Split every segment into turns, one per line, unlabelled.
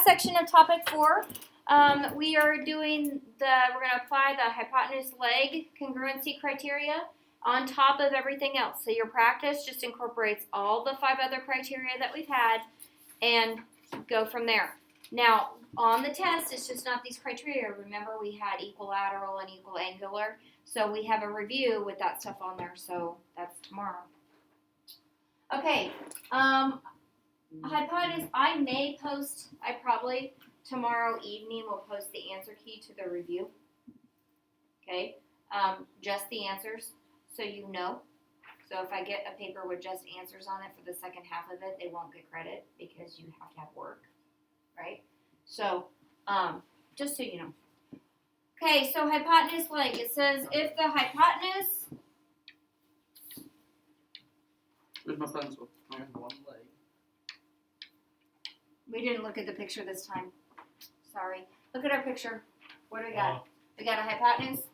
section of topic 4. We're going to apply the hypotenuse leg congruency criteria on top of everything else. So your practice just incorporates all the 5 other criteria that we've had and go from there. Now, on the test, it's just not these criteria. Remember, we had equilateral and equal angular. So we have a review with that stuff on there. So that's tomorrow. Okay. Hypotenuse, I probably tomorrow evening will post the answer key to the review. Okay. Just the answers, so you know. So if I get a paper with just answers on it for the second half of it, they won't get credit because you have to have work, right? So, just so you know. Okay, so hypotenuse leg. It says if the hypotenuse.
Where's my pencil? I have one leg.
We didn't look at the picture this time. Sorry. Look at our picture. What do we got? We got a hypotenuse?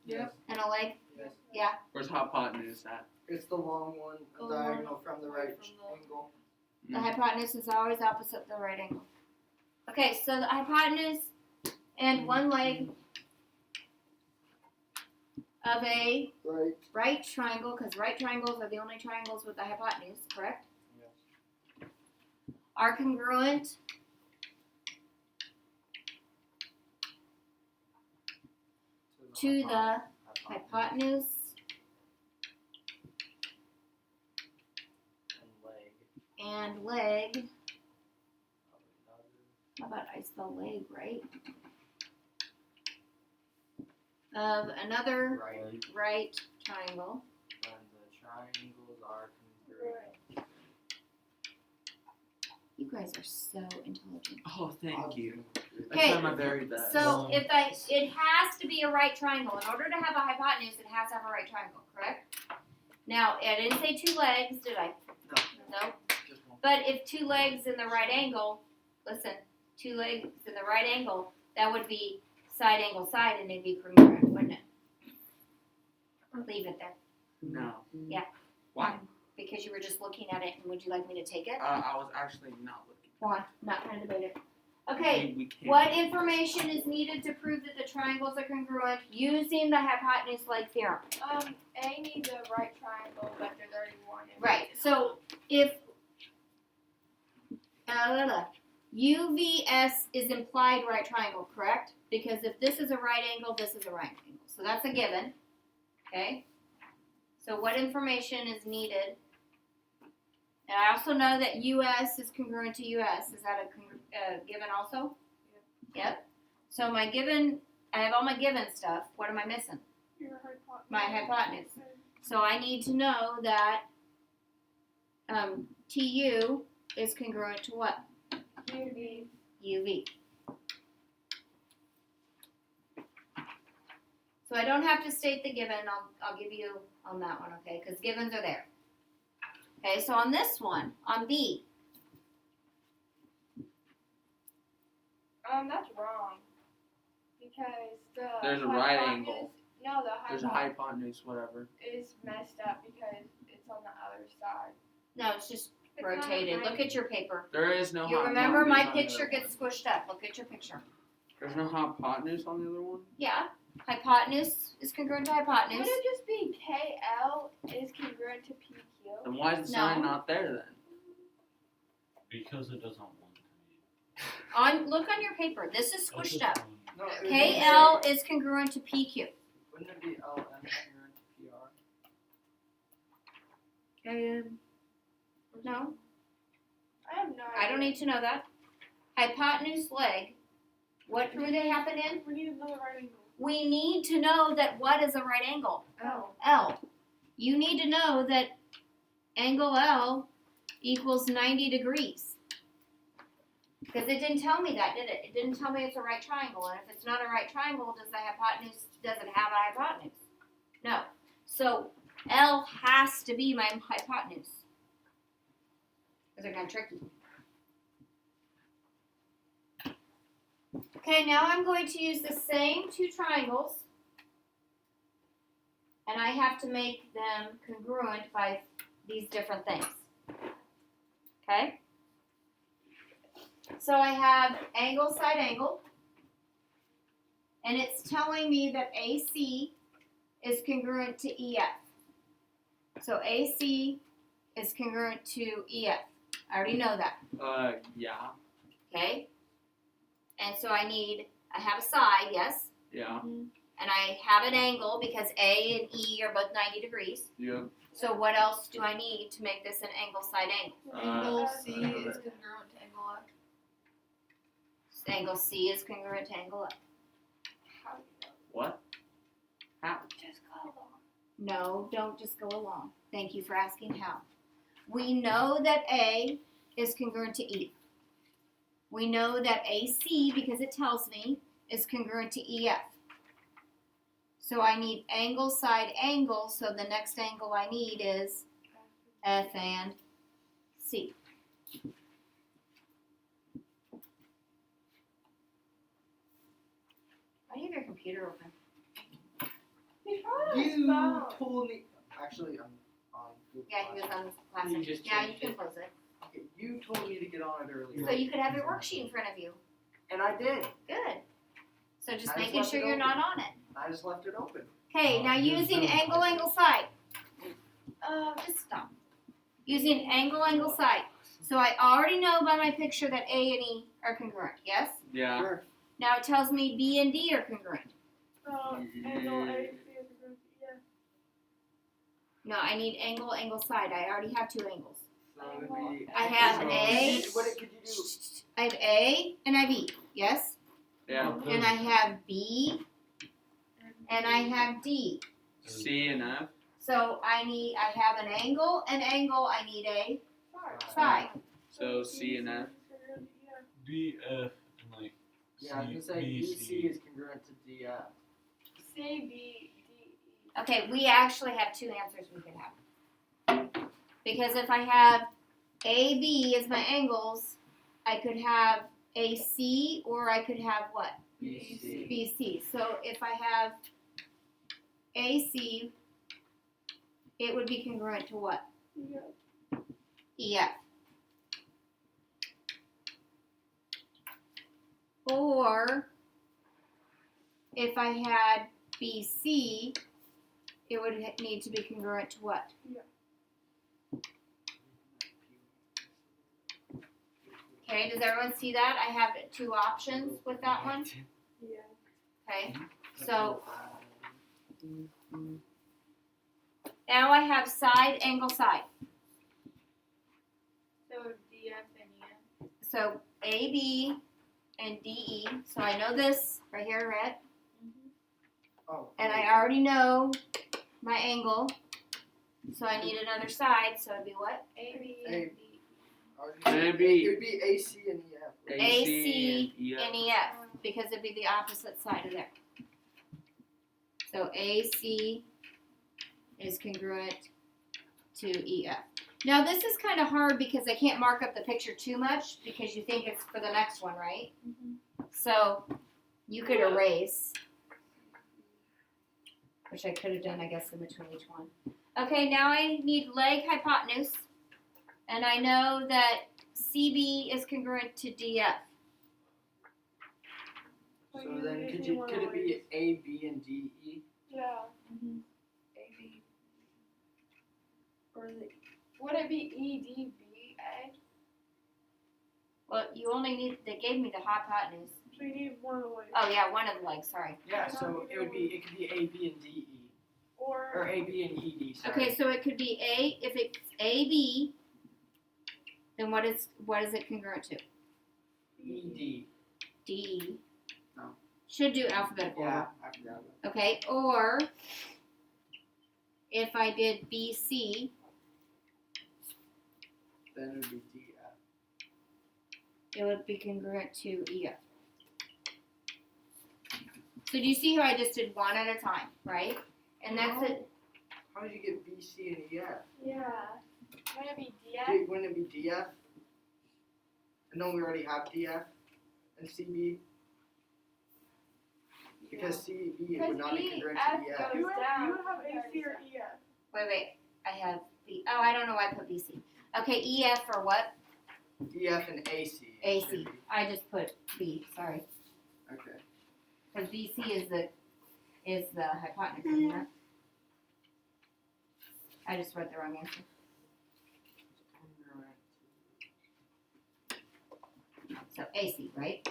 Yes.
And a leg?
Yes.
Yeah.
Where's hypotenuse at?
It's the long one, diagonal from the right angle.
The hypotenuse is always opposite the right angle. Okay, so the hypotenuse and one leg of a right triangle, because right triangles are the only triangles with the hypotenuse, correct?
Yes.
Are congruent to the hypotenuse and leg. How about I spell leg right? Of another right triangle.
And the triangles are congruent.
You guys are so intelligent.
Oh, thank you.
Okay,
I tried my very best.
So it has to be a right triangle. In order to have a hypotenuse, it has to have a right triangle, correct? Now, I didn't say 2 legs, did I? No.
Just one.
But if 2 legs in the right angle, listen, 2 legs in the right angle, that would be side angle side, and it'd be congruent, wouldn't it? Leave it there.
No.
Yeah.
Why?
Because you were just looking at it, and would you like me to take it?
I was actually not looking.
Why? Not trying to debate it. Okay.
We can't.
What information is needed to prove that the triangles are congruent using the hypotenuse leg theorem?
A needs a right triangle, but there's already one.
Right. So if UVS is implied right triangle, correct? Because if this is a right angle, this is a right angle. So that's a given. Okay. So what information is needed? And I also know that US is congruent to US. Is that a given also? Yep. So my given, I have all my given stuff. What am I missing?
Your hypotenuse.
My hypotenuse. So I need to know that TU is congruent to what?
UV.
UV. So I don't have to state the given. I'll give you on that one, okay? Because givens are there. Okay, so on this one, on B.
That's wrong. Because the
There's a right angle.
No, the
There's a hypotenuse, whatever.
is messed up because it's on the other side.
No, it's just
It's not
rotated.
right.
Look at your paper.
There is no
You
hypotenuse.
remember my
on the
picture
other
gets
one.
squished up. Look at your picture.
There's no hypotenuse on the other one?
Yeah. Hypotenuse is congruent to hypotenuse.
Would it just be KL is congruent to PQ?
Then why is the sign
No.
not there then?
Because it doesn't want to be.
Look on your paper. This is squished up.
No, it would
KL is congruent to PQ.
Wouldn't it be LM congruent to PR?
No,
I have no idea.
I don't need to know that. Hypotenuse leg. What do they happen in?
We need another right angle.
We need to know that what is a right angle?
Oh.
L. You need to know that angle L equals 90 degrees. Because it didn't tell me that, did it? It didn't tell me it's a right triangle. And if it's not a right triangle, does it have a hypotenuse? No. So L has to be my hypotenuse. Because they're kind of tricky. Okay, now I'm going to use the same 2 triangles. And I have to make them congruent by these different things. Okay? So I have angle, side angle. And it's telling me that AC is congruent to EF. So AC is congruent to EF. I already know that,
Yeah.
okay? And so I have a side, yes,
Yeah.
and I have an angle because A and E are both 90 degrees.
Yep.
So what else do I need to make this an angle, side angle?
Angle
C
C
is
is congruent to angle F.
Angle C is congruent to angle F.
How do you know?
What? How?
Just go along.
No, don't just go along. Thank you for asking how. We know that A is congruent to E. We know that AC, because it tells me, is congruent to EF. So I need angle, side angle, so the next angle I need is F and C. Why do you have your computer open?
He's probably on his
You
phone.
told me. Actually, I'm on Google
Yeah, he was
Classroom.
on Classroom.
You just
Yeah, you
changed
can
it.
close it.
Okay, you told me to get on it earlier.
So you could have your worksheet in front of you.
And I did.
Good. So just
I just
making
left
sure
it
you're
open.
not on it.
I just left it open.
Okay,
Oh,
now
you're
using
so
angle,
funny.
angle, side. Just stop. Using angle, angle, side. So I already know by my picture that A and E are congruent, yes?
Yeah.
Sure.
Now it tells me B and D are congruent.
Angle AC is congruent to EF.
No, I need angle, angle, side. I already have two angles.
So it would be.
I have
so
A.
What could you do?
I have A and I have E, yes?
Yeah.
And I have B and I have D.
C and F.
So I have an angle, I need a side.
So C and F.
D, F, and like
Yeah, I was gonna say
B,
BC
C.
is congruent to DF.
C, B, D, E.
Okay, we actually have two answers we could have. Because if I have AB as my angles, I could have AC or I could have what?
BC.
BC. So if I have AC, it would be congruent to what? EF. Or if I had BC, it would need to be congruent to what? Okay, does everyone see that? I have two options with that one.
Yeah.
Okay, so now I have side, angle, side.
So DF and EF.
So AB and DE. So I know this right here in red.
Oh.
And I already know my angle. So I need another side. So it'd be what?
A, B,
A.
and D.
It'd be-
It would be AC and EF.
AC
and EF.
and EF. Because it'd be the opposite side of there. So AC is congruent to EF. Now this is kind of hard because I can't mark up the picture too much because you think it's for the next one, right? So you could erase, which I could have done, I guess, in between each one. Okay, now I need leg hypotenuse, and I know that CB is congruent to DF.
So then could it be A, B, and D, E?
Yeah. A, B. Or is it? Would it be E, D, B, A?
Well, you only need, they gave me the hypotenuse.
So you need one of the ways.
Oh yeah, one of the legs, sorry.
Yeah, so it could be A, B, and D, E. Or
Or
A, B, and E, D, sorry.
Okay, so it could be A, if it's AB, then what is it congruent to?
E, D.
D.
No.
Should do alphabetical
Yeah,
order.
I forgot about
Okay, or if I did BC,
that. Then it would be DF.
it would be congruent to EF. So do you see how I just did one at a time, right? And that's it.
How did you get B, C, and EF?
yeah. Would it be DF?
Wouldn't it be DF? And then we already have DF and CB. Because CB would not be congruent to EF.
goes down.
You would have AC or EF.
Wait, I have B. Oh, I don't know why I put BC. Okay, EF for what?
DF and AC.
AC. I just put B, sorry.
Okay.
Because BC is the hypotenuse, isn't it? I just wrote the wrong answer. So AC, right?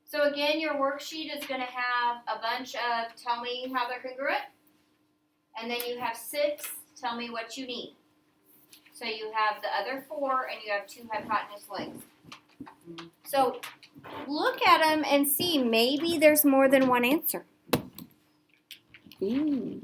So again, your worksheet is going to have a bunch of tell me how they're congruent. And then you have 6, tell me what you need. So you have the other 4 and you have 2 hypotenuse legs. So look at them and see, maybe there's more than one answer.
Ooh.